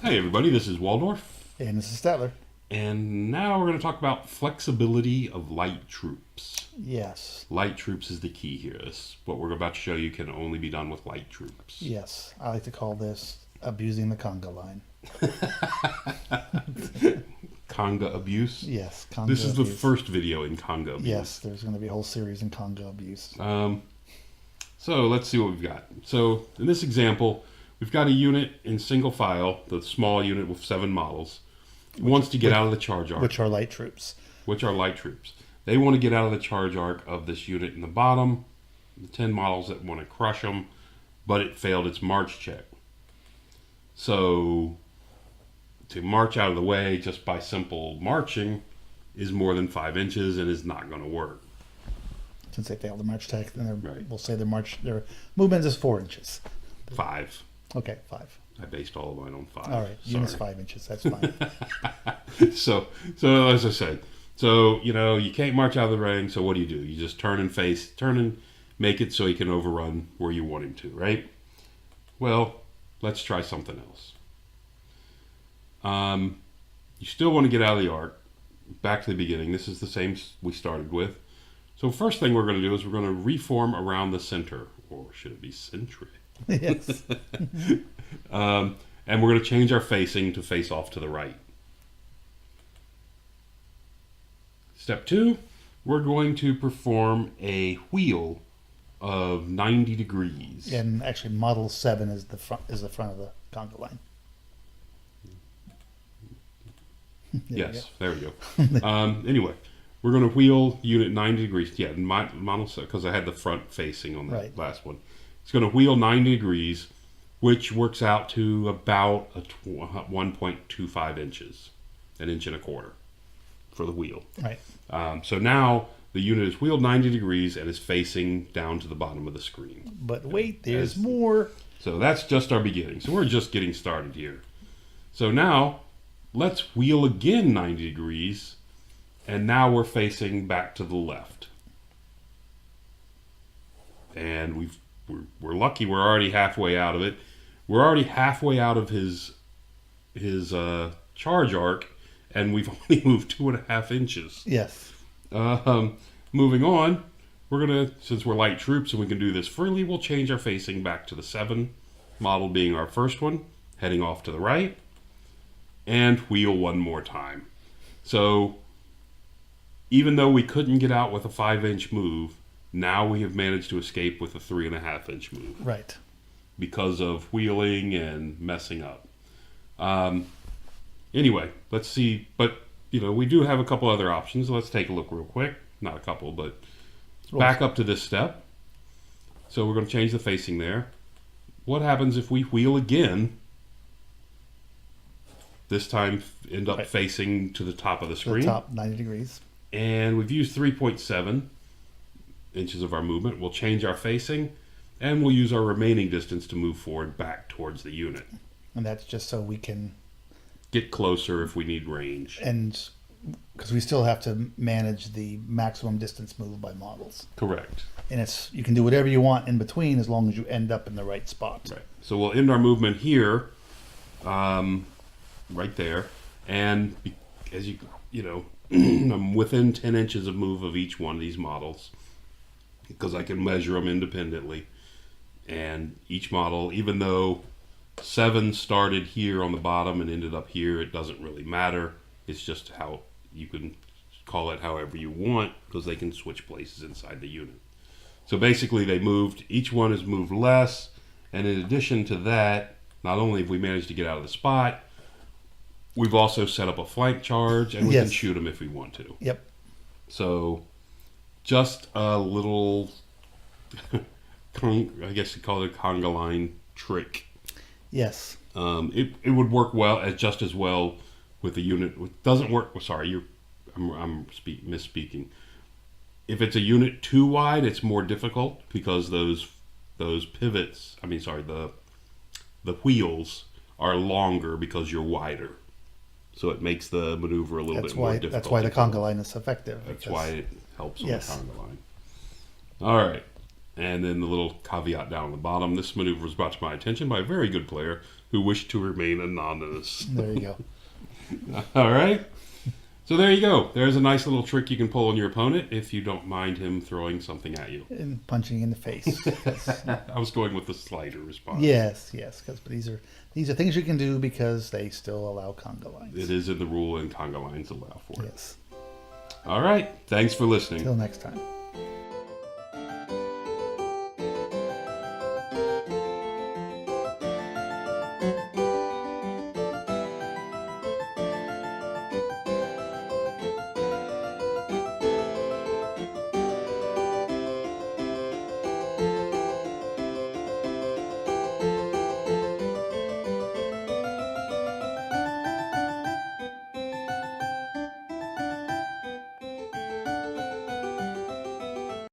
Hey everybody, this is Waldorf, And this is Statler. and now we're going to talk about flexibility of light troops. Yes. Light troops is the key here. What we're about to show you can only be done with light troops. Yes. I like to call this abusing the conga line. Conga abuse. Yes. Conga This is the abuse. first video in conga abuse. Yes, there's going to be a whole series in conga abuse. So let's see what we've got. So in this example, we've got a unit in single file, the small unit with 7 models. It wants to get out of the charge arc. Which are light troops. Which are light troops. They want to get out of the charge arc of this unit in the bottom, the 10 models that want to crush them, but it failed its march check. So to march out of the way just by simple marching is more than 5 inches and is not going to work. Since they failed the march tech, then Right. we'll say their movement is 4 inches. 5. Okay, 5. I based all of mine on 5. All right, unit's Sorry. 5 inches. That's fine. So as I said, you can't march out of the ring. So what do? You just turn and make it so he can overrun where you want him to, right? Well, let's try something else. You still want to get out of the arc. Back to the beginning. This is the same we started with. So first thing we're going to do is we're going to reform around the center, or should it be centric? Yes. And we're going to change our facing to face off to the right. Step 2, we're going to perform a wheel of 90 degrees. And actually, model 7 is the front of the conga line. Yes, there we go. Anyway, we're going to wheel unit 90 degrees. Yeah, model 7, because I had the front facing on the Right. last one. It's going to wheel 90 degrees, which works out to about 1.25 inches, an inch and a quarter for the wheel. Right. So now the unit is wheeled 90 degrees and is facing down to the bottom of the screen. But wait, there's more. So that's just our beginning. So we're just getting started here. So now let's wheel again 90 degrees, and now we're facing back to the left. And we're lucky we're already halfway out of it. We're already halfway out of his charge arc, and we've only moved 2.5 inches. Yes. Moving on, since we're light troops and we can do this freely, we'll change our facing back to the 7 model being our first one, heading off to the right, and wheel one more time. So even though we couldn't get out with a 5-inch move, now we have managed to escape with a 3.5-inch move. Right. Because of wheeling and messing up. Anyway, let's see. But, we do have a couple other options. Let's take a look real quick. Not a couple, but back up to this step. So we're going to change the facing there. What happens if we wheel again? This time end up facing to the top of the screen. The top 90 degrees. And we've used 3.7 inches of our movement. We'll change our facing, and we'll use our remaining distance to move forward back towards the unit. And that's just so we can Get closer if we need range. and because we still have to manage the maximum distance moved by models, Correct. and you can do whatever you want in between as long as you end up in the right spot. Right. So we'll end our movement here, right there, and as I'm within 10 inches of move of each one of these models because I can measure them independently. And each model, even though 7 started here on the bottom and ended up here, it doesn't really matter. It's just how you can call it however you want because they can switch places inside the unit. So basically each one has moved less, and in addition to that, not only have we managed to get out of the spot, we've also set up a flank charge, and we can shoot them if we want to. Yep. So just a little, I guess you call it a conga line trick. Yes. It would work just as well with a unit. It doesn't work. Sorry, I'm misspeaking. If it's a unit too wide, it's more difficult because those pivots. The wheels are longer because you're wider. So it makes the maneuver a little bit more difficult. That's why the conga line is effective. That's why it helps on Yes. the conga line. All right. And then the little caveat down the bottom. This maneuver was brought to my attention by a very good player who wished to remain anonymous. There you go. All right. So there you go. There's a nice little trick you can pull on your opponent if you don't mind him throwing something at you. And punching in the face. I was going with the slider response. Yes, but these are things you can do because they still allow conga lines. It is in the rule, and conga lines allow for it. Yes. All right. Thanks for listening. Till next time.